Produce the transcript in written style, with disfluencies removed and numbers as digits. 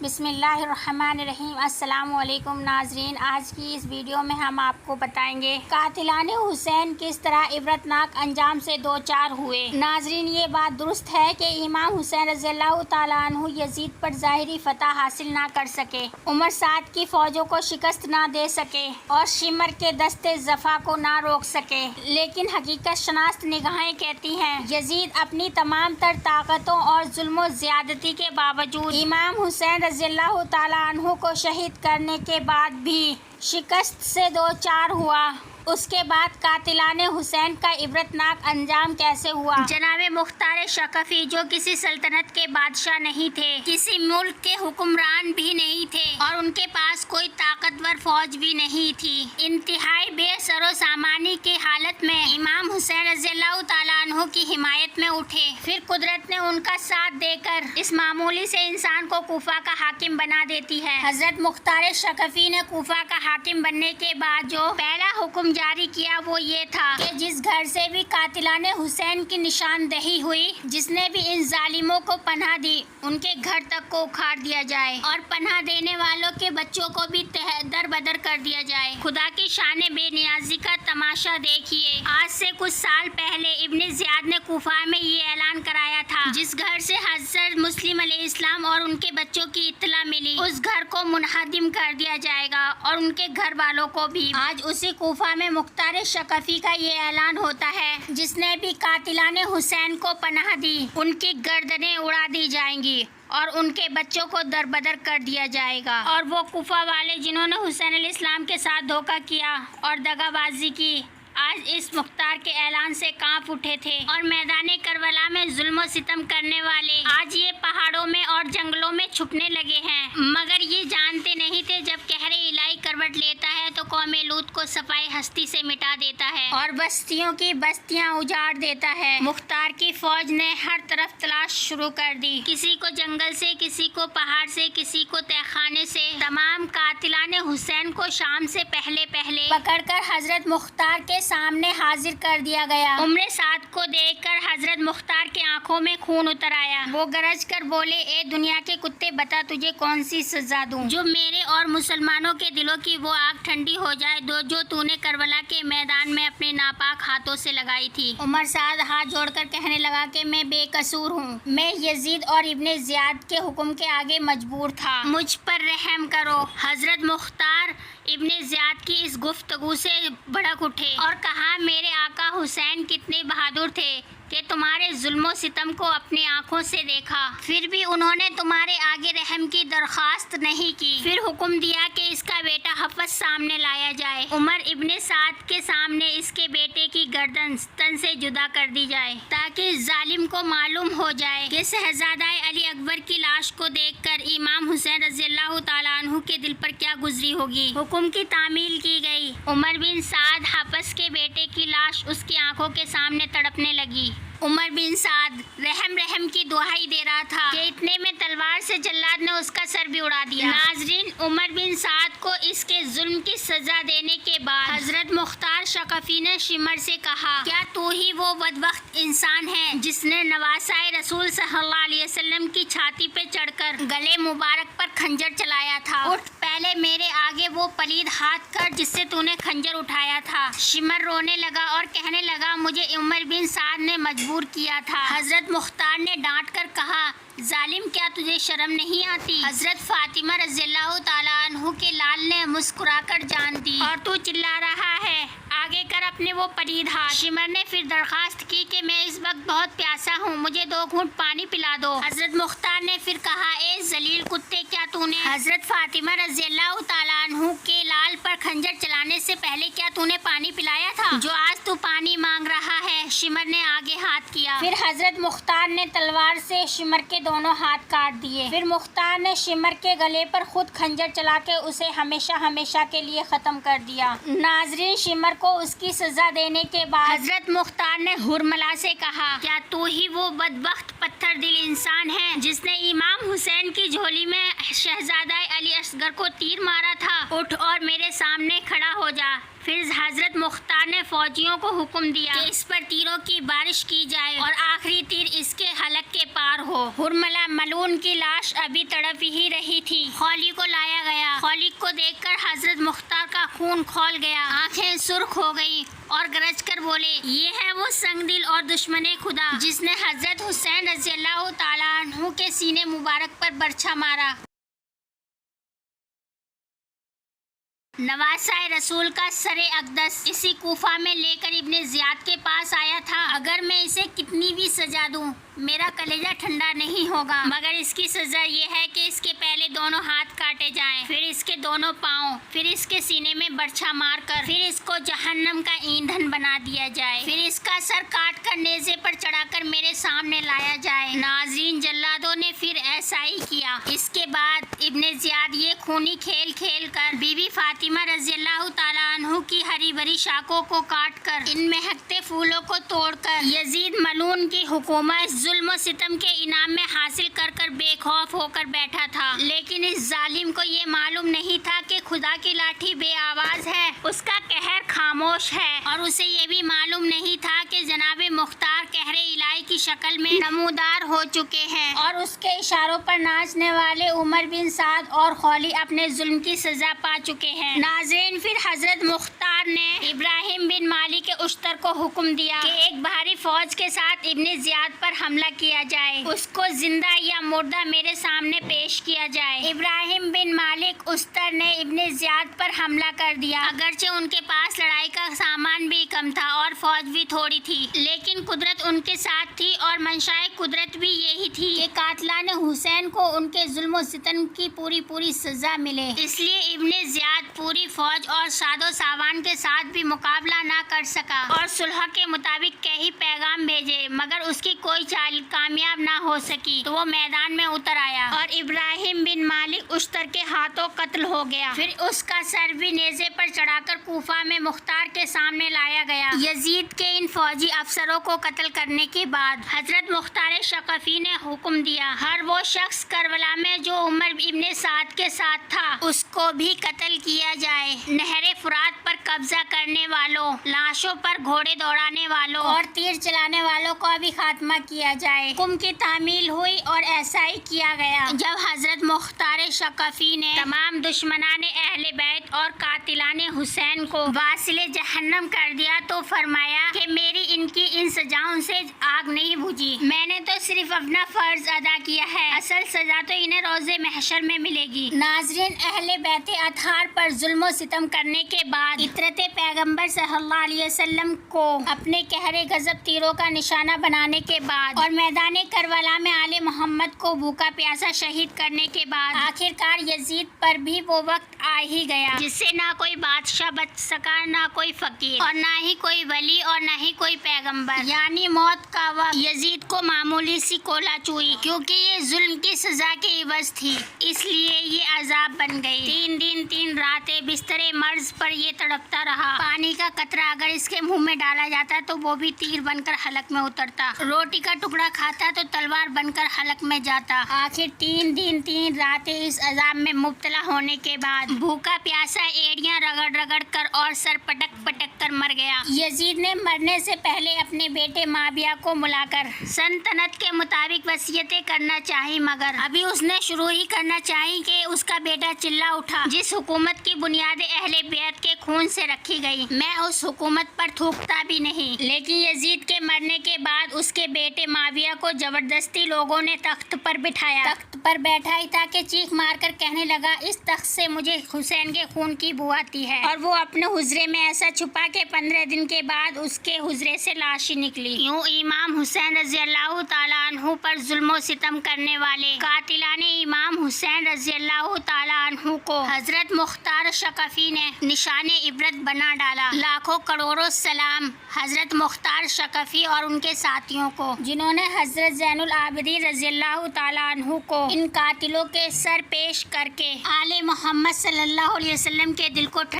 بسم اللہ الرحمن الرحیم۔ السلام علیکم ناظرین، آج کی اس ویڈیو میں ہم آپ کو بتائیں گے قاتلان حسین کس طرح عبرتناک انجام سے دوچار ہوئے۔ ناظرین، یہ بات درست ہے کہ امام حسین رضی اللہ تعالیٰ عنہ یزید پر ظاہری فتح حاصل نہ کر سکے، عمر سعد کی فوجوں کو شکست نہ دے سکے اور شمر کے دستے زفا کو نہ روک سکے، لیکن حقیقت شناس نگاہیں کہتی ہیں یزید اپنی تمام تر طاقتوں اور ظلم و زیادتی کے باوجود امام حسین رضی اللہ تعالیٰ عنہ کو شہید کرنے کے بعد بھی شکست سے دوچار ہوا۔ اس کے بعد قاتلان حسین کا عبرتناک انجام کیسے ہوا؟ جناب مختار ثقفی، جو کسی سلطنت کے بادشاہ نہیں تھے، کسی ملک کے حکمران بھی نہیں تھے اور ان کے پاس کوئی طاقتور فوج بھی نہیں تھی، انتہائی بے سر و سامانی کی حالت میں امام حسین رضی اللہ تعالیٰ عنہ کی حمایت میں اٹھے۔ پھر قدرت نے ان کا ساتھ دے کر اس معمولی سے انسان کو کوفہ کا حاکم بنا دیتی ہے۔ حضرت مختار ثقفی نے کوفہ کا حاکم بننے کے بعد جو پہلا حکم جاری کیا وہ یہ تھا کہ جس گھر سے بھی قاتلان حسین کی نشاندہی ہوئی، جس نے بھی ان ظالموں کو پناہ دی، ان کے گھر تک کو اکھاڑ دیا جائے اور پناہ دینے والوں کے بچوں کو بھی در بدر کر دیا جائے۔ خدا کی شان بے نیازی کا تماشا دیکھیے۔ آج سے کچھ سال پہلے ابن زیاد نے کوفہ میں یہ اعلان کرایا تھا، جس گھر سے حضرت مسلم علیہ السلام اور ان کے بچوں کی اطلاع ملی، اس گھر کو منہدم کر دیا جائے گا اور ان کے گھر والوں کو بھی۔ آج اسی کوفہ میں مختار ثقفی کا یہ اعلان ہوتا ہے، جس نے بھی قاتلان حسین کو پناہ دی، ان کی گردنیں اڑا دی جائیں گی اور ان کے بچوں کو دربدر کر دیا جائے گا۔ اور وہ کوفہ والے جنہوں نے حسین علیہ السلام کے ساتھ دھوکہ کیا اور دغا بازی کی، آج اس مختار کے اعلان سے کانپ اٹھے تھے، اور میدان کربلا میں ظلم و ستم کرنے والے آج یہ پہاڑوں میں اور جنگلوں میں چھپنے لگے ہیں، مگر یہ جانتے نہیں تھے جب قہر الہی کروٹ لیتا ہے تو قوم لوط کو صفائی ہستی سے مٹا دیتا ہے اور بستیوں کی بستیاں اجاڑ دیتا ہے۔ مختار کی فوج نے ہر طرف تلاش شروع کر دی، کسی کو جنگل سے، کسی کو پہاڑ سے، کسی کو تہہ خانے سے۔ تمام قاتلان حسین کو شام سے پہلے پکڑ کر حضرت مختار کے سامنے حاضر کر دیا گیا۔ عمر سعد کو دیکھ کر حضرت مختار کی آنکھوں میں خون اتر آیا۔ وہ گرج کر بولے، اے دنیا کے کتے، بتا تجھے کون سی سزا دوں جو میرے اور مسلمانوں کے دلوں کی وہ آگ ٹھنڈی ہو جائے جو تو نے کربلا کے میدان میں اپنے ناپاک ہاتھوں سے لگائی تھی۔ عمر سعد ہاتھ جوڑ کر کہنے لگا کہ میں بے قصور ہوں، میں یزید اور ابن زیاد کے حکم کے آگے مجبور تھا، مجھ پر رحم کرو۔ حضرت مختار ابن زیاد کی اس گفتگو سے بھڑک اٹھے اور کہا، میرے آقا حسین کتنے بہادر تھے کہ تمہارے ظلم و ستم کو اپنی آنکھوں سے دیکھا، پھر بھی انہوں نے تمہارے آگے رحم کی درخواست نہیں کی۔ پھر حکم دیا کہ اس کا بیٹا حفص سامنے لایا جائے۔ عمر ابن سعد کے سامنے اس کے بیٹے کی گردن تن سے جدا کر دی جائے، تاکہ ظالم کو معلوم ہو جائے کہ شہزادہ علی اکبر کی لاش کو دیکھ کر امام حسین رضی اللہ تعالیٰ عنہ کے دل پر کیا گزری ہوگی۔ حکم کی تعمیل کی گئی۔ عمر بن سعد حفص کے بیٹے کی لاش اس کی آنکھوں کے سامنے تڑپنے لگی۔ عمر بن سعد رحم کی دعائی دے رہا تھا کہ اتنے میں تلوار سے جلاد نے اس کا سر بھی اڑا دیا۔ ناظرین، عمر بن سعد کو اس کے ظلم کی سزا دینے کے بعد حضرت مختار ثقفی نے شمر سے کہا، کیا تو ہی وہ بدبخت انسان ہے جس نے نواسۂ رسول صلی اللہ علیہ وسلم کی چھاتی پہ چڑھ کر گلے مبارک پر خنجر چلایا تھا؟ اٹھ، پہلے میرے آگے وہ پلید ہاتھ کر جس سے تو نے خنجر اٹھایا تھا۔ شمر رونے لگا اور کہنے لگا، مجھے عمر بن سعد نے مجبور کیا تھا۔ حضرت مختار نے ڈانٹ کر کہا، ظالم، کیا تجھے شرم نہیں آتی؟ حضرت فاطمہ رضی اللہ تعالیٰ عنہ کے لال نے مسکرا کر جان دی، اور تو چلا رہا ہے، آگے کر اپنے وہ پلید ہاتھ۔ شمر نے پھر درخواست کی کہ میں اس وقت بہت پیاسا ہوں، مجھے 2 گھونٹ پانی پلا دو۔ حضرت مختار نے پھر کہا، اے ذلیل کتے، کیا تو نے حضرت فاطمہ رضی اللہ تعالیٰ عنہ کے لال پر خنجر چلانے سے پہلے کیا تو نے پانی پلایا تھا جو آج تو پانی مانگ رہا ہے؟ شمر نے آگے ہاتھ کیا۔ پھر حضرت مختار نے تلوار سے شمر کے دونوں ہاتھ کاٹ دیے۔ پھر مختار نے شمر کے گلے پر خود خنجر چلا کے اسے ہمیشہ کے لیے ختم کر دیا۔ ناظرین، شمر کو اس کی سزا دینے کے بعد حضرت مختار نے حرملا سے کہا، کیا تو ہی وہ بدبخت پتھر دل انسان ہے جس نے امام حسین کی جھولی میں شہزادہ علی اصغر کو تیر مارا تھا؟ اٹھ اور میرے سامنے کھڑا ہو جا۔ پھر حضرت مختار نے فوجیوں کو حکم دیا کہ اس پر تیر تیروں کی بارش کی جائے اور آخری تیر اس کے حلق کے پار ہو۔ حرملہ ملعون کی لاش ابھی تڑپ ہی رہی تھی، خولی کو لایا گیا۔ خولی کو دیکھ کر حضرت مختار کا خون کھول گیا، آنکھیں سرخ ہو گئی اور گرج کر بولے، یہ ہے وہ سنگ دل اور دشمن خدا جس نے حضرت حسین رضی اللہ تعالیٰ عنہ کے سینے مبارک پر برچھا مارا۔ نواسہ رسول کا سر اقدس اسی کوفہ میں لے کر ابن زیاد کے پاس آیا تھا۔ اگر میں اسے کتنی بھی سزا دوں میرا کلیجہ ٹھنڈا نہیں ہوگا، مگر اس کی سزا یہ ہے کہ اس کے پہلے دونوں ہاتھ کاٹے جائیں، پھر اس کے دونوں پاؤں، پھر اس کے سینے میں برچھا مار کر، پھر اس کو جہنم کا ایندھن بنا دیا جائے، پھر اس کا سر کاٹ کر نیزے پر چڑھا کر میرے سامنے لایا جائے۔ ناظرین، جلادوں نے پھر ایسا ہی کیا۔ اس کے بعد ابن زیاد یہ خونی کھیل کھیل کر بی بی فاطمہ رضی اللہ تعالیٰ عنہ کی ہری بھری شاخوں کو کاٹ کر، ان مہکتے پھولوں کو توڑ کر یزید ملعون کی حکومت ظلم و ستم کے انعام میں حاصل کر کر بے خوف ہو کر بیٹھا تھا۔ لیکن اس ظالم کو یہ معلوم نہیں تھا کہ خدا کی لاٹھی بے آواز ہے، اس کا قہر خاموش ہے، اور اسے یہ بھی معلوم نہیں تھا کہ جناب مختار قہر الہی کی شکل میں نمودار ہو چکے ہیں، اور اس کے اشاروں پر ناچنے والے عمر بن سعد اور خولی اپنے ظلم کی سزا پا چکے ہیں۔ ناظرین، پھر حضرت مختار نے ابراہیم بن مالک اشتر کو حکم دیا کہ ایک بھاری فوج کے ساتھ ابن زیاد پر حملہ کیا جائے، اس کو زندہ یا مردہ میرے سامنے پیش کیا جائے۔ ابراہیم بن مالک اشتر نے ابن زیاد پر حملہ کر دیا، اگرچہ ان کے پاس لڑائی کا سامان بھی کم تھا اور فوج بھی تھوڑی تھی، لیکن قدرت ان کے ساتھ تھی، اور منشائے قدرت بھی یہی تھی کہ قاتلان حسین کو ان کے ظلم و ستم کی پوری سزا ملے۔ اس لیے ابن زیاد پوری فوج اور ساد و سامان کے ساتھ بھی مقابلہ نہ کر سکا اور صلح کے مطابق کئی پیغام بھیجے، مگر اس کی کوئی چال کامیاب نہ ہو سکی، تو وہ میدان میں اتر آیا اور ابراہیم بن مالک اشتر کے ہاتھوں قتل ہو گیا۔ پھر اس کا سر بھی نیزے پر چڑھا کر کوفہ میں مختار کے سامنے لایا گیا۔ یزید کے ان فوجی افسروں کو قتل کرنے کے بعد حضرت مختار ثقفی نے حکم دیا، ہر وہ شخص کربلا میں جو عمر ابن سعد کے ساتھ تھا اس کو بھی قتل کیا جائے۔ نہر فرات پر قبضہ کرنے والوں، لاشوں پر گھوڑے دوڑانے والوں اور تیر چلانے والوں کا بھی خاتمہ کیا جائے۔ حکم کی تعمیل ہوئی اور ایسا ہی کیا گیا۔ جب حضرت مختار ثقفی نے تمام دشمنان اہل بیت اور قاتلان حسین کو واصل جہنم کر دیا تو فرمایا کہ میری ان سزاؤں سے آگ نہیں بجھی، میں نے تو صرف اپنا فرض ادا کیا ہے، اصل سزا تو انہیں روز محشر میں ملے گی۔ ناظرین، اہل بیت اطہار پر ظلم و ستم کرنے کے بعد عطرت پیغمبر صلی اللہ علیہ وسلم کو اپنے قہر غضب تیروں کا نشانہ بنانے کے بعد اور میدان کربلا میں آل محمد کو بھوکا پیاسا شہید کرنے کے بعد آخرکار یزید پر بھی وہ وقت آ ہی گیا جس سے نہ کوئی بادشاہ بچ سکا، نہ کوئی فقیر، اور نہ ہی کوئی ولی، اور نہ ہی کوئی پیغمبر، یعنی موت کا وقت یزید کو معمولی سی کولا چوئی، کیونکہ یہ ظلم کی سزا کے عوض تھی، اس لیے یہ عذاب بن گئی۔ 3 دن 3 راتیں بستر مرض پر یہ تڑپتا رہا۔ پانی کا قطرہ اگر اس کے منہ میں ڈالا جاتا تو وہ بھی تیر بن کر حلق میں اترتا، روٹی کا ٹکڑا کھاتا تو تلوار بن کر حلق میں جاتا۔ آخر 3 دن 3 راتیں اس عذاب میں مبتلا ہونے کے بعد بھوکا پیاسا ایڑیاں رگڑ رگڑ کر اور سر پٹک پٹک کر مر گیا۔ یزید نے مرنے سے پہلے اپنے بیٹے معاویہ کو ملا کر سلطنت کے مطابق وصیتیں کرنا چاہی، مگر ابھی اس نے شروع ہی کرنا چاہی کہ اس کا بیٹا چلا اٹھا، جس حکومت کی بنیاد اہل بیت کے خون سے رکھی گئی، میں اس حکومت پر تھوکتا بھی نہیں۔ لیکن یزید کے مرنے کے بعد اس کے بیٹے معاویہ کو زبردستی لوگوں نے تخت پر بٹھایا، تخت پر بیٹھا ہی تھا کہ چیخ مار کر کہنے لگا، اس تخت سے مجھے حسین کے خون کی بو آتی ہے، اور وہ اپنے حجرے میں ایسا چھپا کہ 15 دن کے بعد اس کے حجرے سے لاش ہی نکلی۔ یوں امام حسین رضی اللہ تعالیٰ عنہ پر ظلم و ستم کرنے والے قاتلان امام حسین رضی اللہ تعالیٰ عنہ کو حضرت مختار ثقفی نے نشان عبرت بنا ڈالا۔ لاکھوں کروڑوں سلام حضرت مختار ثقفی اور ان کے ساتھیوں کو، جنہوں نے حضرت زین العابدین رضی اللہ تعالیٰ عنہ کو ان قاتلوں کے سر پیش کر کے آل محمد صلی اللہ علیہ وسلم کے دل کو